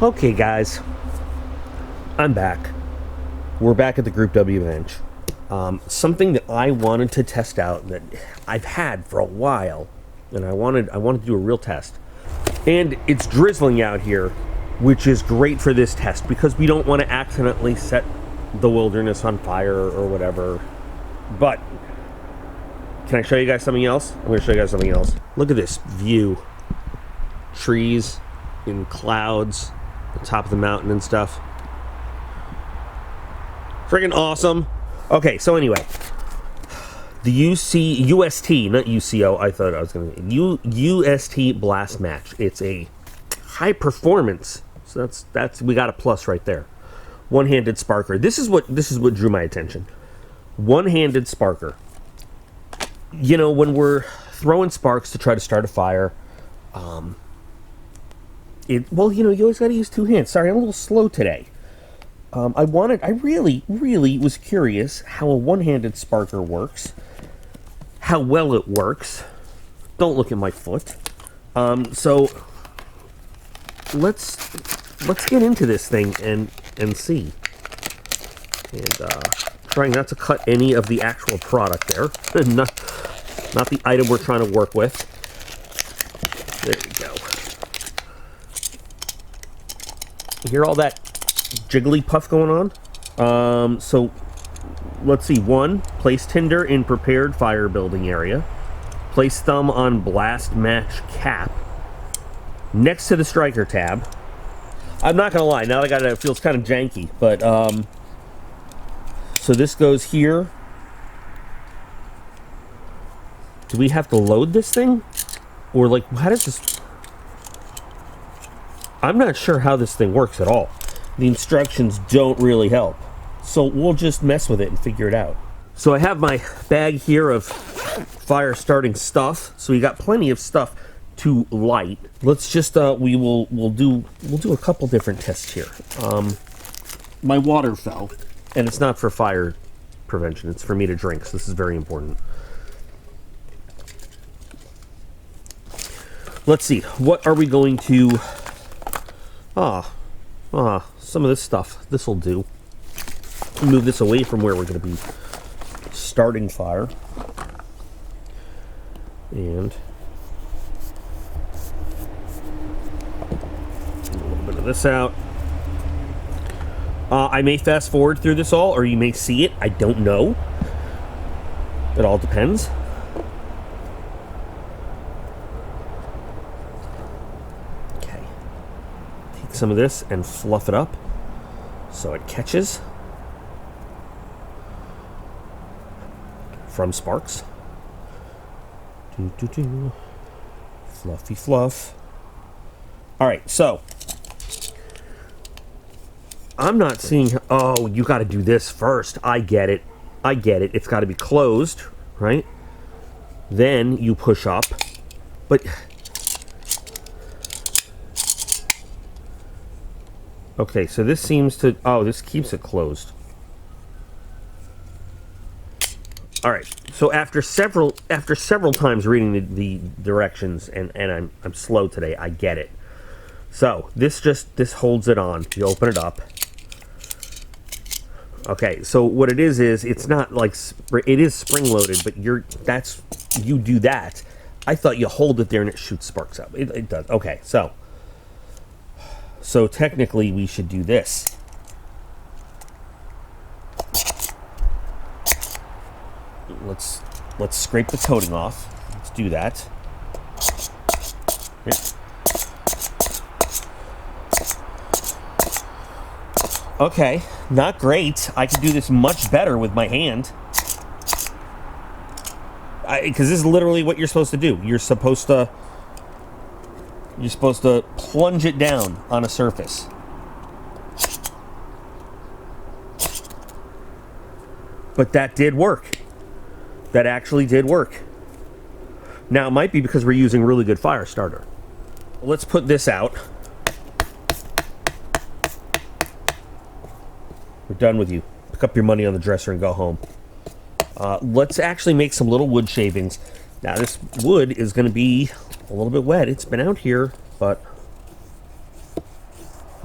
Okay, guys, I'm back. We're back at the Group W bench. Something that I wanted to test out that I've had for a while, and I wanted to do a real test. And it's drizzling out here, which is great for this test because we don't want to accidentally set the wilderness on fire or whatever. But can I show you guys something else? I'm going to show you guys something else. Look at this view. Trees in clouds, the top of the mountain and stuff. Friggin' awesome. Okay, so anyway, the UST, not UCO, I thought I was going to UST BlastMatch. It's a high performance. So that's we got a plus right there. One-handed sparker. This is what drew my attention. One-handed sparker. You know, when we're throwing sparks to try to start a fire, well, you know, you always got to use two hands. Sorry, I'm a little slow today. I really was curious how a one-handed sparker works, how well it works. Don't look at my foot. So let's get into this thing and see. And trying not to cut any of the actual product there, not the item we're trying to work with. There you go. You hear all that jiggly puff going on? So let's see. 1, place tinder in prepared fire building area. Place thumb on BlastMatch cap next to the striker tab. I'm not gonna lie, now that I got it, it feels kind of janky, but so this goes here. Do we have to load this thing? Or like, how does this... I'm not sure how this thing works at all. The instructions don't really help. So we'll just mess with it and figure it out. So I have my bag here of fire starting stuff. So we got plenty of stuff to light. Let's just we'll do a couple different tests here. My water fell, and it's not for fire prevention, it's for me to drink, so this is very important. Let's see, what are we going to... some of this stuff, this will do. Move this away from where we're going to be starting fire. And a little bit of this out. I may fast forward through this all, or you may see it. I don't know. It all depends. Okay. Take some of this and fluff it up so it catches from sparks. Fluffy fluff. All right, so I'm not seeing... Oh, you got to do this first. I get it. It's got to be closed, right? Then you push up. But... Okay, so this seems to... Oh, this keeps it closed. All right. So after several times reading the directions, and I'm slow today, I get it. So this holds it on. You open it up. Okay, so what it is it's not like it is spring loaded, but you do that. I thought you hold it there and it shoots sparks up. It does. Okay, so technically we should do this. Let's scrape the coating off. Let's do that. Here. Okay, not great. I could do this much better with my hand. Because this is literally what you're supposed to do. You're supposed to plunge it down on a surface. But that did work. That actually did work. Now, it might be because we're using really good fire starter. Let's put this out. We're done with you. Pick up your money on the dresser and go home. Let's actually make some little wood shavings. Now, this wood is going to be a little bit wet. It's been out here, but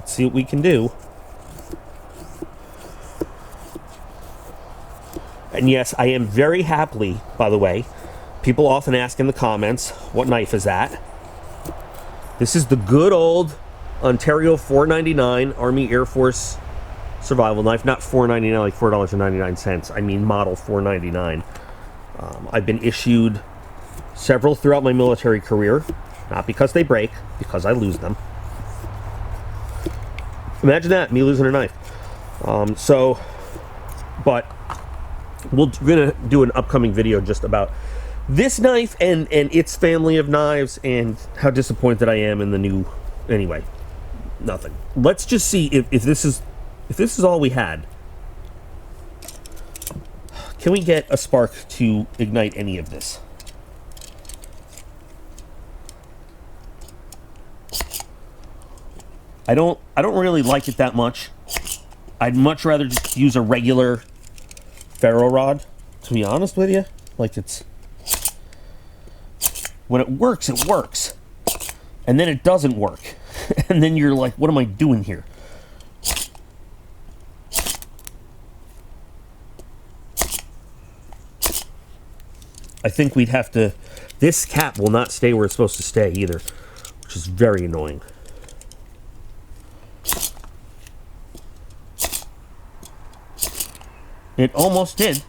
let's see what we can do. And yes, I am very happily, by the way, people often ask in the comments, what knife is that? This is the good old Ontario $4.99 Army Air Force survival knife. Not $4.99 like $4.99. I mean model $4.99. I've been issued several throughout my military career. Not because they break, because I lose them. Imagine that, me losing a knife. But we're going to do an upcoming video just about this knife and its family of knives and how disappointed I am in the new... Anyway, nothing. Let's just see if this is all we had. Can we get a spark to ignite any of this? I don't really like it that much. I'd much rather just use a regular ferro rod, to be honest with you. Like, it's... When it works, it works. And then it doesn't work. And then you're like, what am I doing here? I think we'd have to... This cap will not stay where it's supposed to stay either, which is very annoying. It almost did.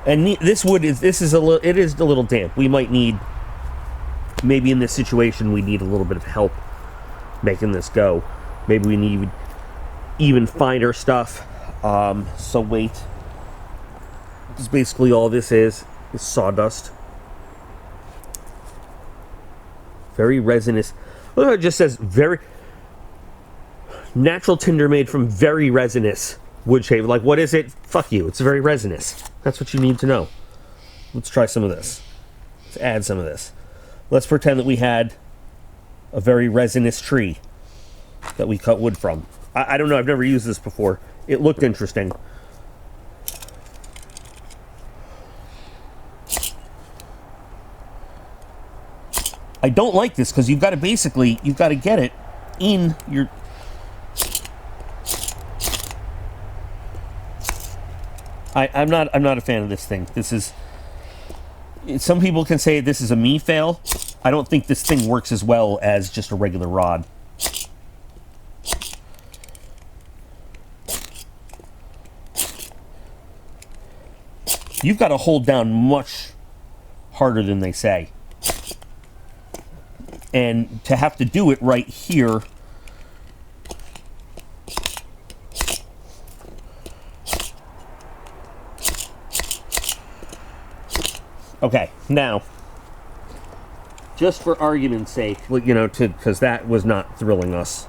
And this wood is a little damp. We might need, maybe in this situation, we need a little bit of help making this go. Maybe we need even finer stuff. So wait. Because basically all this is sawdust. Very resinous. Look how it just says very natural tinder made from very resinous wood shave. Like, what is it? Fuck you. It's very resinous. That's what you need to know. Let's try some of this. Let's add some of this. Let's pretend that we had a very resinous tree that we cut wood from. I don't know. I've never used this before. It looked interesting. I don't like this because you've got to get it in your... I'm not a fan of this thing. This is... Some people can say this is a me fail. I don't think this thing works as well as just a regular rod. You've got to hold down much harder than they say. And to have to do it right here... Okay, now, just for argument's sake, you know, because that was not thrilling us.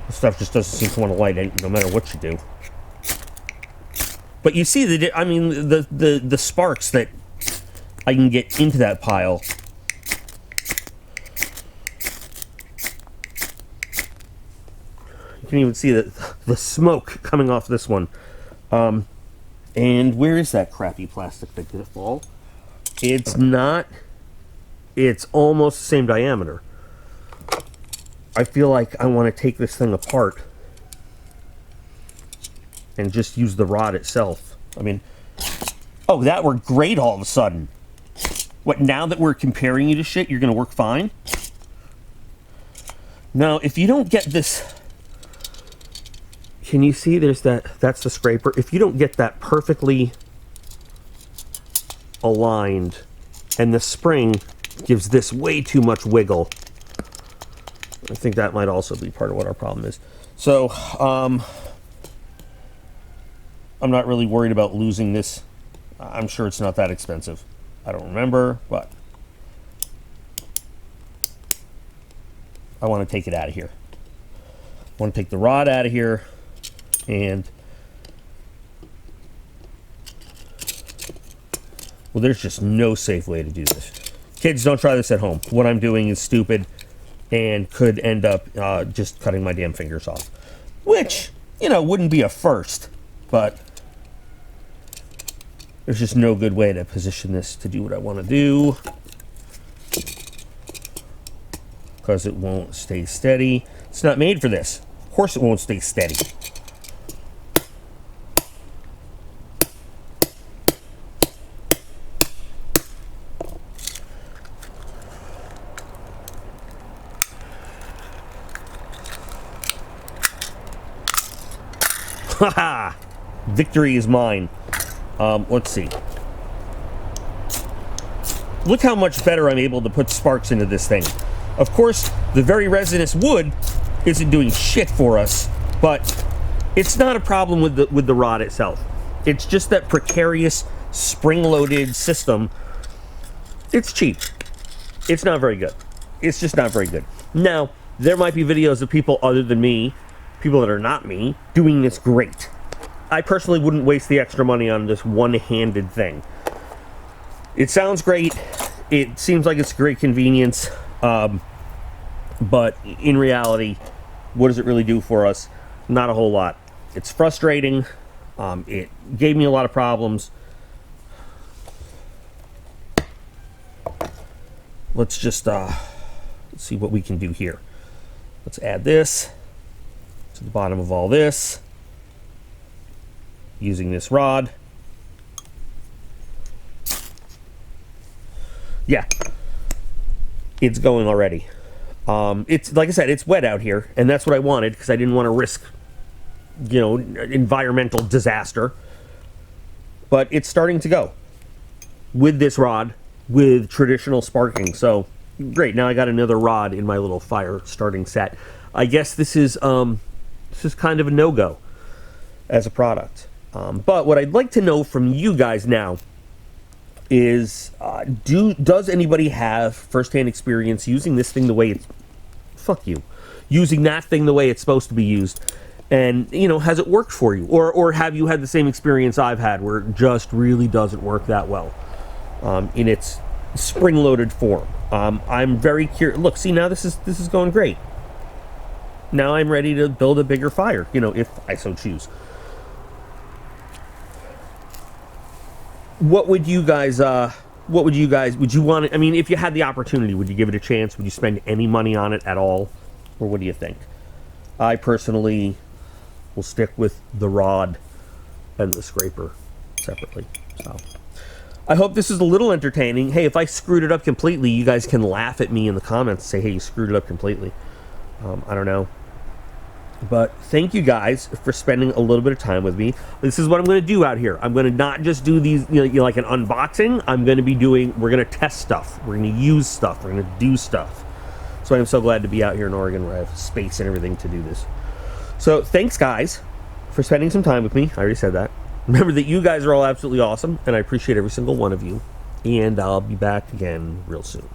This stuff just doesn't seem to want to light no matter what you do. But you see that, I mean, the sparks that I can get into that pile. You can even see the smoke coming off this one. And where is that crappy plastic that did it fall? It's not. It's almost the same diameter. I feel like I want to take this thing apart and just use the rod itself. I mean, oh, that worked great all of a sudden. What, now that we're comparing you to shit, you're going to work fine? Now, if you don't get this... Can you see there's that's the scraper? If you don't get that perfectly aligned, and the spring gives this way too much wiggle, I think that might also be part of what our problem is. So, I'm not really worried about losing this. I'm sure it's not that expensive. I don't remember, but I want to take it out of here. I want to take the rod out of here, and well, there's just no safe way to do this. Kids, don't try this at home. What I'm doing is stupid. and could end up just cutting my damn fingers off. Which, you know, wouldn't be a first, but there's just no good way to position this to do what I want to do, because it won't stay steady. It's not made for this. Of course it won't stay steady. Haha! Victory is mine. Let's see. Look how much better I'm able to put sparks into this thing. Of course, the very resinous wood isn't doing shit for us, but it's not a problem with the rod itself. It's just that precarious spring-loaded system. It's cheap. It's not very good. It's just not very good. Now, there might be videos of people other than me, people that are not me, doing this great. I personally wouldn't waste the extra money on this one-handed thing. It sounds great. It seems like it's great convenience. But in reality, what does it really do for us? Not a whole lot. It's frustrating. It gave me a lot of problems. Let's just let's see what we can do here. Let's add this to the bottom of all this using this rod. Yeah, it's going already. It's like I said, it's wet out here, and that's what I wanted because I didn't want to risk, you know, environmental disaster. But it's starting to go with this rod, with traditional sparking. So great, now I got another rod in my little fire starting set. I guess this is kind of a no-go as a product. But what I'd like to know from you guys now is, does anybody have first-hand experience using this thing the way it's, using that thing the way it's supposed to be used? And, you know, has it worked for you? Or have you had the same experience I've had where it just really doesn't work that well in its spring-loaded form? I'm very curious. Look, see, now this is going great. Now I'm ready to build a bigger fire, you know, if I so choose. Would you want it? I mean, if you had the opportunity, would you give it a chance? Would you spend any money on it at all? Or what do you think? I personally will stick with the rod and the scraper separately. So I hope this is a little entertaining. Hey, if I screwed it up completely, you guys can laugh at me in the comments and say, hey, you screwed it up completely. I don't know. But thank you guys for spending a little bit of time with me. This is what I'm going to do out here. I'm going to not just do these, you know, like an unboxing. I'm going to be doing, we're going to test stuff. We're going to use stuff. We're going to do stuff. So I'm so glad to be out here in Oregon where I have space and everything to do this. So thanks, guys, for spending some time with me. I already said that. Remember that you guys are all absolutely awesome, and I appreciate every single one of you. And I'll be back again real soon.